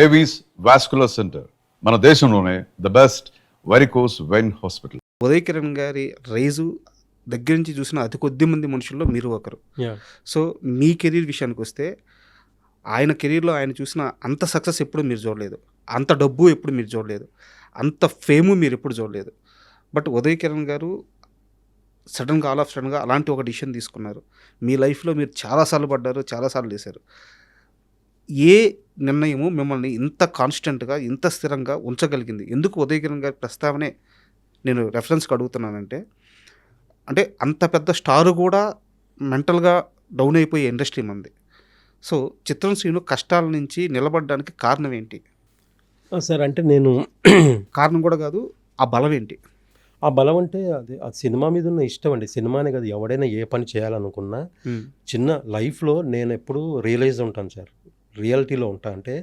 Avis vascular centre మన దేశంలోనే the best varicose vein hospital. Uday Kiran గారి రైజు దగ్గర నుంచి చూసిన అతి కొద్ది మంది మనుషుల్లో మీరు ఒకరు. సో మీ కెరీర్ విషయానికి వస్తే ఆయన కెరీర్లో ఆయన చూసిన అంత సక్సెస్ ఎప్పుడు మీరు చూడలేదు, అంత డబ్బు ఎప్పుడు మీరు చూడలేదు, అంత ఫేము మీరు ఎప్పుడు చూడలేదు. బట్ ఉదయ్ కిరణ్ గారు సడన్గా ఆల్ ఆఫ్ సడన్గా అలాంటి ఒక డిసిషన్ తీసుకున్నారు. మీ లైఫ్లో మీరు చాలాసార్లు పడ్డారు, చాలాసార్లు వేశారు. ఏ నిర్ణయము మిమ్మల్ని ఇంత కాన్స్టెంట్గా ఇంత స్థిరంగా ఉంచగలిగింది? ఎందుకు ఉదయ్ కిరణ్ గారి ప్రస్తావనే నేను రెఫరెన్స్కి అడుగుతున్నానంటే, అంటే అంత పెద్ద స్టారు కూడా మెంటల్గా డౌన్ అయిపోయే ఇండస్ట్రీ మంది. సో చిత్రం శ్రీను కష్టాల నుంచి నిలబడడానికి కారణం ఏంటి? సార్ అంటే నేను కారణం కూడా కాదు, ఆ బలం ఏంటి? ఆ బలం అంటే అది సినిమా మీద ఉన్న ఇష్టం అండి. సినిమానే కాదు, ఎవడైనా ఏ పని చేయాలనుకున్నా చిన్న లైఫ్లో నేను ఎప్పుడు రియలైజ్ ఉంటాను సార్, రియాలిటీలో ఉంటా. అంటే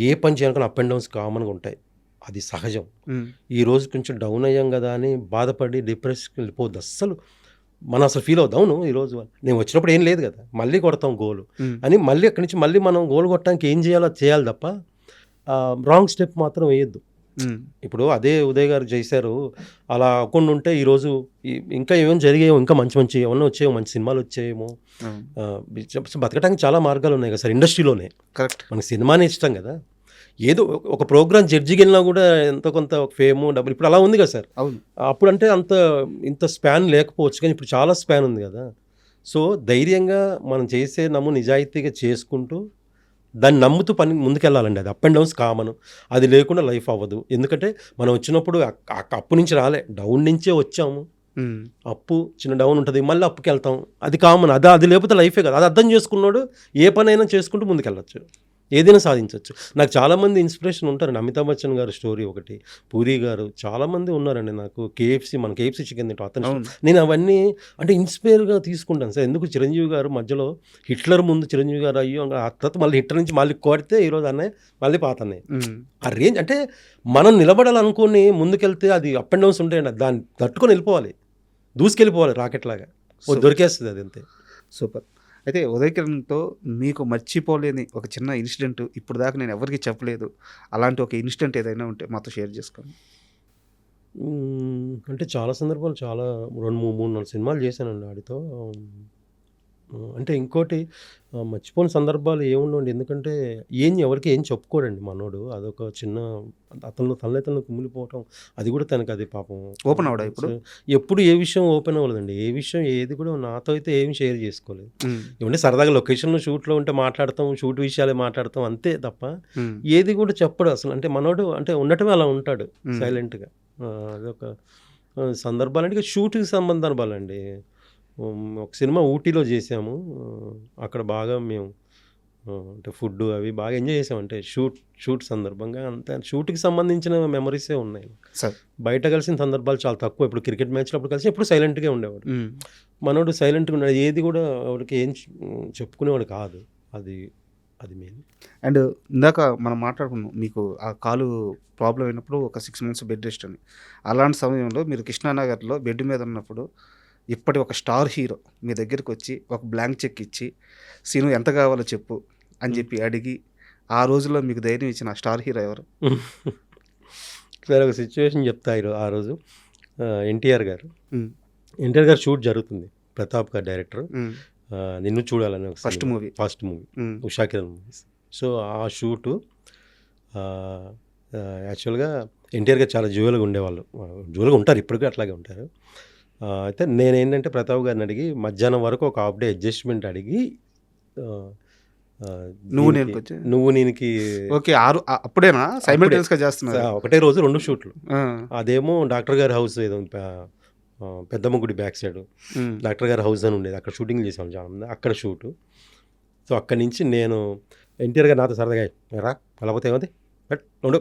ఏ పని చేయాలనుకున్నా అప్ అండ్ డౌన్స్ కామన్గా ఉంటాయి, అది సహజం. ఈరోజు కొంచెం డౌన్ అయ్యాం కదా అని బాధపడి డిప్రెషన్కి వెళ్ళిపోద్దు అస్సలు. మనం అసలు ఫీల్ అవుతాం, అవును ఈరోజు నేను వచ్చినప్పుడు ఏం లేదు కదా, మళ్ళీ కొడతాం గోలు అని, మళ్ళీ అక్కడి నుంచి మళ్ళీ మనం గోల్ కొట్టడానికి ఏం చేయాలో చేయాలి తప్ప రాంగ్ స్టెప్ మాత్రం వేయద్దు. ఇప్పుడు అదే ఉదయ్ గారు చేశారు, అలా అవ్వకుండా ఉంటే ఈరోజు ఇంకా ఏమేమి జరిగాయో, ఇంకా మంచి మంచి ఏమన్నా వచ్చాయో, మంచి సినిమాలు వచ్చాయేమో. బతకడానికి చాలా మార్గాలు ఉన్నాయి కదా సార్ ఇండస్ట్రీలోనే. కరెక్ట్, మనకి సినిమానే ఇష్టం కదా. ఏదో ఒక ప్రోగ్రామ్ జడ్జికి వెళ్ళినా కూడా ఎంతో కొంత ఫేము డబ్బులు ఇప్పుడు అలా ఉంది కదా సార్. అవును, అప్పుడు అంటే ఇంత స్పాన్ లేకపోవచ్చు, కానీ ఇప్పుడు చాలా స్పాన్ ఉంది కదా. సో ధైర్యంగా మనం చేసే నిజాయితీగా చేసుకుంటూ దాన్ని నమ్ముతూ పని ముందుకెళ్ళాలండి. అది అప్ అండ్ డౌన్స్ కామన్, అది లేకుండా లైఫ్ అవ్వదు. ఎందుకంటే మనం వచ్చినప్పుడు అప్పు నుంచి రాలే, డౌన్ నుంచే వచ్చాము. అప్పు చిన్న డౌన్ ఉంటుంది, మళ్ళీ అప్పుకి వెళ్తాం, అది కామన్. అది లేకపోతే లైఫే కదా. అది అర్థం చేసుకున్నాడు ఏ పనైనా చేసుకుంటూ ముందుకెళ్ళచ్చు, ఏదైనా సాధించవచ్చు. నాకు చాలామంది ఇన్స్పిరేషన్ ఉంటారండి. అమితాబ్ బచ్చన్ గారు స్టోరీ ఒకటి, పూరి గారు, చాలామంది ఉన్నారండి. నాకు మన కేఎఫ్సీ చికెన్ తింటాం అతను, నేను అవన్నీ అంటే ఇన్స్పైర్గా తీసుకుంటాను సార్. ఎందుకు చిరంజీవి గారు మధ్యలో హిట్లర్ ముందు చిరంజీవి గారు అయ్యో ఆ తర్వాత మళ్ళీ హిట్లర్ నుంచి మళ్ళీ కొడితే ఈరోజు అన్నయ్య మళ్ళీ పాత అన్నయ్య. ఆ రేంజ్ అంటే మనం నిలబడాలనుకుని ముందుకెళ్తే అది అప్ అండ్ డౌన్స్ ఉంటాయండి, దాన్ని తట్టుకొని వెళ్ళిపోవాలి, దూసుకెళ్ళిపోవాలి రాకెట్ లాగా, దొరికేస్తుంది అది అంతే. సూపర్. అయితే ఉదయ్ కిరణ్తో మీకు మర్చిపోలేని ఒక చిన్న ఇన్సిడెంట్ ఇప్పుడు దాకా నేను ఎవరికి చెప్పలేదు, అలాంటి ఒక ఇన్సిడెంట్ ఏదైనా ఉంటే మాతో షేర్ చేసుకోండి. అంటే చాలా సందర్భాలు, చాలా 2-3-4 సినిమాలు చేశానండి వాడితో. అంటే ఇంకోటి మర్చిపోయిన సందర్భాలు ఏముండవండి, ఎందుకంటే ఎవరికి ఏం చెప్పుకోడండి మనోడు. అదొక చిన్న తనలో కుమిలిపోవటం, అది కూడా తనకి అది పాపం ఓపెన్ అవడా ఇప్పుడు. ఎప్పుడు ఏ విషయం ఓపెన్ అవ్వలేదండి, ఏ విషయం ఏది కూడా నాతో అయితే ఏమి షేర్ చేసుకోలేదు. ఏమంటే సరదాగా లొకేషన్లో షూట్లో ఉంటే మాట్లాడతాం, షూట్ విషయాలే మాట్లాడతాం అంతే తప్ప ఏది కూడా చెప్పడు అసలు. అంటే మనోడు అంటే ఉండటమే అలా ఉంటాడు సైలెంట్గా. అదొక సందర్భాలంటే షూట్కి సందర్భాలండి. ఒక సినిమా ఊటీలో చేసాము, అక్కడ బాగా మేము అంటే ఫుడ్ అవి బాగా ఎంజాయ్ చేసాం. అంటే షూట్ సందర్భంగా అంతే, షూట్కి సంబంధించిన మెమరీసే ఉన్నాయి సార్. బయట కలిసిన సందర్భాలు చాలా తక్కువ. ఇప్పుడు క్రికెట్ మ్యాచ్లో అప్పుడు కలిసి ఎప్పుడు సైలెంట్గా ఉండేవాడు, మనోడు సైలెంట్గా ఉండేది, ఏది కూడా వాడికి ఏం చెప్పుకునేవాడు కాదు. అది మెయిన్. అండ్ ఇందాక మనం మాట్లాడుకున్నాం, మీకు ఆ కాలు ప్రాబ్లం అయినప్పుడు ఒక 6 months బెడ్ రెస్ట్ అని. అలాంటి సమయంలో మీరు కృష్ణానగర్లో బెడ్ మీద ఉన్నప్పుడు ఇప్పటి ఒక స్టార్ హీరో మీ దగ్గరికి వచ్చి ఒక బ్లాంక్ చెక్ ఇచ్చి సీను ఎంత కావాలో చెప్పు అని చెప్పి అడిగి ఆ రోజుల్లో మీకు ధైర్యం ఇచ్చిన ఆ స్టార్ హీరో ఎవరు? సరే ఒక సిచ్యువేషన్ చెప్తా. ఆ రోజు ఎన్టీఆర్ గారు షూట్ జరుగుతుంది, ప్రతాప్ గారు డైరెక్టర్, నిన్ను చూడాలని ఒక first movie Usha Kiran movies. So ఆ షూటు యాక్చువల్గా ఎన్టీఆర్ గారు చాలా జోలుగా ఉండేవాళ్ళు, జోలుగా ఉంటారు ఇప్పటికీ అట్లాగే ఉంటారు. అయితే నేనేంటంటే ప్రతాప్ గారిని అడిగి మధ్యాహ్నం వరకు ఒక హాఫ్ డే అడ్జస్ట్మెంట్ అడిగి నువ్వు నేనుకి ఓకే అప్పుడేనా సైమల్టేనియస్గా చేస్తున్నా ఒకటే రోజు 2 షూట్లు. అదేమో డాక్టర్ గారి హౌస్ ఏదో పెద్దమ్మ గుడి బ్యాక్ సైడ్ డాక్టర్ గారి హౌస్ అని ఉండేది, అక్కడ షూటింగ్ చేసాం చాలా, అక్కడ షూటు. సో అక్కడి నుంచి నేను ఎన్టీఆర్ గారు నాతో సరదాగా రా వెళ్ళకపోతే ఏమవుతుంది బట్ ఉండు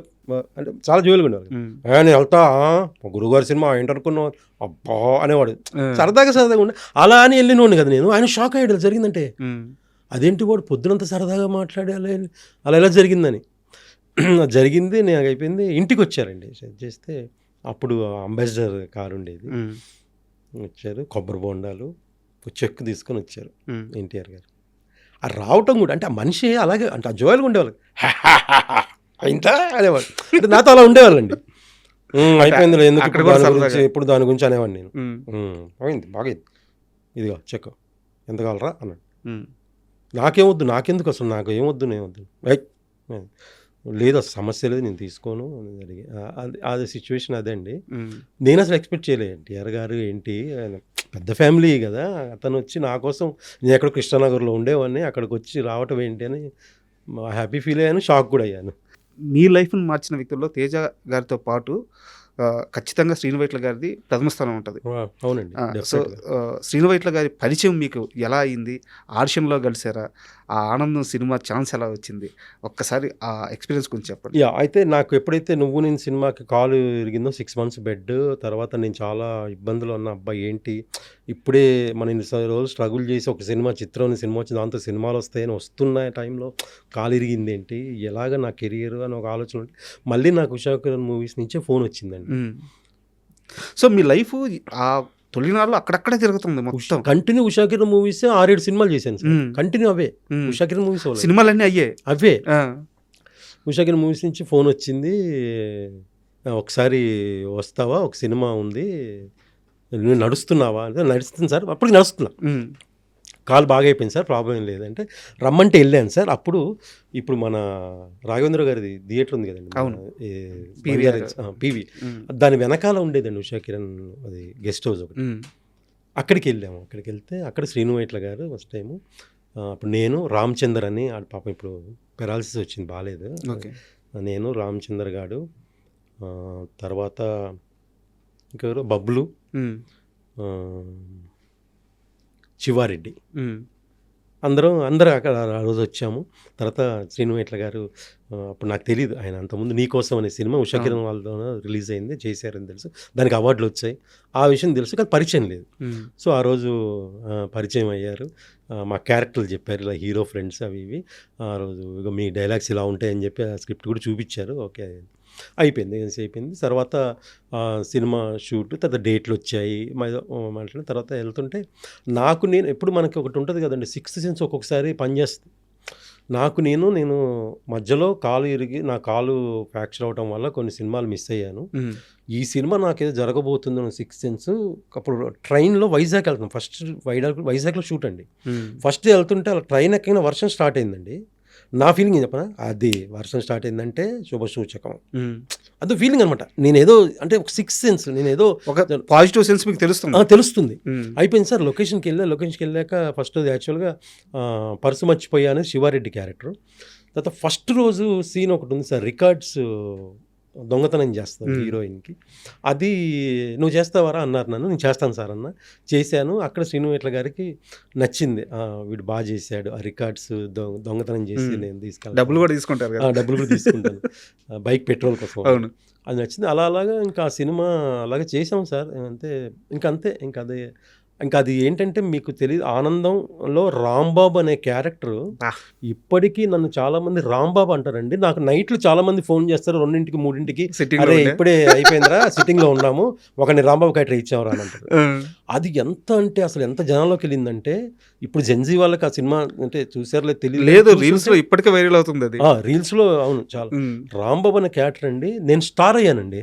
అంటే చాలా జోలుగా ఉండేవాడు. నేను వెళ్తా, గురువుగారి సినిమా ఏంటనుకున్నావు అబ్బా అనేవాడు, సరదాగా ఉండే. అలా అని వెళ్ళినోండి కదా నేను. ఆయన షాక్ అయ్యాడు జరిగిందంటే, అదేంటి వాడు పొద్దునంత సరదాగా మాట్లాడి అలా ఎలా జరిగిందని. జరిగింది, నేను అయిపోయింది. ఇంటికి వచ్చారండి చేస్తే, అప్పుడు అంబాసిడర్ కారు ఉండేది, వచ్చారు, కొబ్బరి బోండాలు చెక్ తీసుకొని వచ్చారు ఎన్టీఆర్ గారు. ఆ రావటం కూడా అంటే ఆ మనిషి అలాగే అంటే ఆ జోయల్గా ఉండేవాళ్ళు అయిందా అనేవాడు అంటే నాతో అలా ఉండేవాళ్ళండి. అయిపోయింది ఎందుకు అక్కడ ఇప్పుడు కూడా దాని సరదాగా. గురించి ఎప్పుడు దాని గురించి అనేవాడిని నేను. ఉమ్, పోయింది బాగైంది ఇదిగో చెక్ ఎంత కావాలరా అన్నాడు. ఉమ్, నాకేమొద్దు నాకెందుకు అసలు నాకు ఏమొద్దు నేమొద్దు లేదు అసలు సమస్య లేదు నేను తీసుకోను అని అడిగి అది సిచ్యువేషన్ అదే అండి. ఉమ్, నేను అసలు ఎక్స్పెక్ట్ చేయలేదు ఎన్టీఆర్ గారు ఏంటి ఆయన పెద్ద ఫ్యామిలీ కదా, అతను వచ్చి నా కోసం నేను ఎక్కడ కృష్ణానగర్లో ఉండేవాడిని అక్కడికి వచ్చి రావటం ఏంటి అని హ్యాపీ ఫీల్ అయ్యాను, షాక్ కూడా అయ్యాను. మీ లైఫ్ని మార్చిన వ్యక్తుల్లో తేజ గారితో పాటు ఖచ్చితంగా శ్రీను వైట్ల గారిది ప్రథమ స్థానం ఉంటుంది. అవునండి సో definitely. శ్రీను వైట్ల గారి పరిచయం మీకు ఎలా అయింది? ఆడిషన్లో కలిసారా? ఆ ఆనందం సినిమా ఛాన్స్ ఎలా వచ్చింది? ఒక్కసారి ఆ ఎక్స్పీరియన్స్ గురించి చెప్పండి. అయితే నాకు ఎప్పుడైతే నువ్వు నేను సినిమాకి కాలు ఇరిగిందో 6 months బెడ్ తర్వాత నేను చాలా ఇబ్బందులు ఉన్న అబ్బాయి ఏంటి ఇప్పుడే మన ఇన్ని రోజులు స్ట్రగుల్ చేసి ఒక సినిమా సినిమా వచ్చి దాంతో సినిమాలు వస్తాయని వస్తున్న టైంలో కాలు ఇరిగింది ఏంటి ఎలాగ నా కెరియర్ అని ఒక ఆలోచన ఉంటే మళ్ళీ నాకు ఉషాకిరణ్ మూవీస్ నుంచే ఫోన్ వచ్చిందండి. సో మీ లైఫ్ ఆ తొలినాళ్ళు అక్కడక్కడే తిరుగుతుంది మొత్తం. కంటిన్యూ ఉషాకిరణ్ మూవీస్ 6-7 సినిమాలు చేశాను సార్. కంటిన్యూ అవే ఉషాకిరణ్ మూవీస్ సినిమాలన్నీ అయ్యే అవే. ఉషాకిరణ్ మూవీస్ నుంచి ఫోన్ వచ్చింది, ఒకసారి వస్తావా ఒక సినిమా ఉంది నువ్వు నడుస్తున్నావా అంటే నడుస్తుంది సార్, అప్పటికి నడుస్తున్నా కాలు బాగా అయిపోయింది సార్ ప్రాబ్లం ఏం లేదంటే రమ్మంటే వెళ్ళాను సార్. అప్పుడు ఇప్పుడు మన రాఘవేంద్ర గారిది థియేటర్ ఉంది కదండి పీవీ, దాని వెనకాల ఉండేదండి ఉషాకిరణ్ అది గెస్ట్ హౌస్ ఒకటి, అక్కడికి వెళ్ళాము. అక్కడికి వెళ్తే అక్కడ శ్రీను వైట్ల గారు ఫస్ట్ టైము, అప్పుడు నేను రామచందర్ అని ఆడ పాపం ఇప్పుడు పెరాలసిస్ వచ్చింది బాగాలేదు, నేను రామచందర్ గారు తర్వాత ఇంకెవరు బబ్లు శివారెడ్డి అందరూ అక్కడ ఆ రోజు వచ్చాము. తర్వాత శ్రీను వైట్ల గారు అప్పుడు నాకు తెలియదు ఆయన అంతకుముందు నీకోసం అనే సినిమా ఉషాకిరణ్ వాళ్ళతో రిలీజ్ అయింది చేశారని తెలుసు, దానికి అవార్డులు వచ్చాయి ఆ విషయం తెలుసు కానీ పరిచయం లేదు. సో ఆ రోజు పరిచయం అయ్యారు, మా క్యారెక్టర్లు చెప్పారు ఇలా హీరో ఫ్రెండ్స్ అవి ఇవి, ఆ రోజు ఇక మీ డైలాగ్స్ ఇలా ఉంటాయని చెప్పి ఆ స్క్రిప్ట్ కూడా చూపించారు. ఓకే అయిపోయింది అయిపోయింది. తర్వాత సినిమా షూట్ తర్వాత డేట్లు వచ్చాయి మాట్లాడిన తర్వాత వెళ్తుంటే నాకు నేను ఎప్పుడు మనకి ఒకటి ఉంటుంది కదండి సిక్స్త్ సెన్స్ ఒక్కొక్కసారి పనిచేస్తుంది. నేను మధ్యలో కాలు ఇరిగి నా కాలు ఫ్రాక్చర్ అవడం వల్ల కొన్ని సినిమాలు మిస్ అయ్యాను. ఈ సినిమా నాకేదో జరగబోతుందని సిక్స్త్ సెన్స్ అప్పుడు ట్రైన్లో వైజాగ్ వెళ్తాం, ఫస్ట్ వైజాగ్లో షూట్ అండి. ఫస్ట్ వెళ్తుంటే అలా ట్రైన్ ఎక్కిన వర్షం స్టార్ట్ అయిందండి. నా ఫీలింగ్ ఏం చెప్పనా, అది వర్షం స్టార్ట్ అయిందంటే శుభ సూచకం, అదో ఫీలింగ్ అనమాట. నేనేదో అంటే ఒక సిక్స్త్ సెన్స్, నేనేదో ఒక పాజిటివ్ సెన్స్ మీకు తెలుస్తుంది. అయిపోయింది సార్. లొకేషన్కి వెళ్ళాక ఫస్ట్ యాక్చువల్గా పర్సు మర్చిపోయాను శివారెడ్డి క్యారెక్టర్. తర్వాత ఫస్ట్ రోజు సీన్ ఒకటి ఉంది సార్, రికార్డ్స్ దొంగతనం చేస్తాను హీరోయిన్కి, అది నువ్వు చేస్తావారా అన్నారు నన్ను, నేను చేస్తాను సార్ అన్న, చేశాను. అక్కడ శ్రీను వైట్ల గారికి నచ్చింది, వీడు బాగా చేశాడు, ఆ రికార్డ్స్ దొంగతనం చేసి నేను తీసుకెళ్ళాను, డబ్బులు కూడా తీసుకుంటాను బైక్ పెట్రోల్ కోసం, అది నచ్చింది. అలాగా ఇంకా ఆ సినిమా అలాగే చేసాం సార్. ఇంకా అది ఏంటంటే మీకు తెలియదు, ఆనందంలో రాంబాబు అనే క్యారెక్టర్ ఇప్పటికీ నన్ను చాలామంది రాంబాబు అంటారండి. నాకు నైట్లు చాలామంది ఫోన్ చేస్తారు 2-3 అరే ఇప్పుడే అయిపోయిందిరా సిట్టింగ్లో ఉన్నాము, ఒకరిని రాంబాబు క్యారెక్టర్ ఇచ్చామరా అని అంటారు. అది ఎంత అంటే అసలు ఎంత జనాల్లోకి వెళ్ళిందంటే ఇప్పుడు జెన్జీ వాళ్ళకి ఆ సినిమా అంటే చూసారులే తెలియలేదు, రీల్స్లో ఇప్పటికే వైరల్ అవుతుంది అది, రీల్స్లో అవును చాలా. రాంబాబు అనే క్యారెక్టర్ అండి, నేను స్టార్ అయ్యానండి.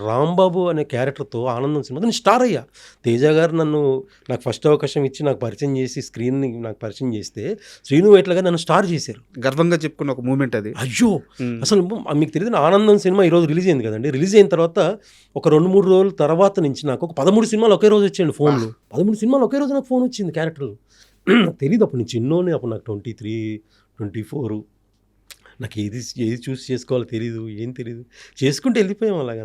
రాంబాబు అనే క్యారెక్టర్తో ఆనందం సినిమా నేను స్టార్ అయ్యా. తేజ గారు నాకు ఫస్ట్ అవకాశం ఇచ్చి నాకు పరిచయం చేసి స్క్రీన్ని నాకు పరిచయం చేస్తే శ్రీను వైట్ల గారు నన్ను స్టార్ చేశారు. గర్వంగా చెప్పుకున్న ఒక మూమెంట్ అది. అయ్యో అసలు మీకు తెలియదు, ఆనందం సినిమా ఈరోజు రిలీజ్ అయింది కదండి. రిలీజ్ అయిన తర్వాత ఒక 2-3 రోజుల తర్వాత నుంచి నాకు ఒక 13 సినిమాలు ఒకే రోజు వచ్చాయండి ఫోన్లు. 13 సినిమాలు ఒకే రోజు నాకు ఫోన్ వచ్చింది క్యారెక్టర్లు. తెలియదు అప్పుడు నేను చిన్నోని, అప్పుడు నాకు 23-24, నాకు ఏది చూస్ చేసుకోవాలో తెలీదు, ఏం తెలీదు, చేసుకుంటూ వెళ్ళిపోయాం అలాగ.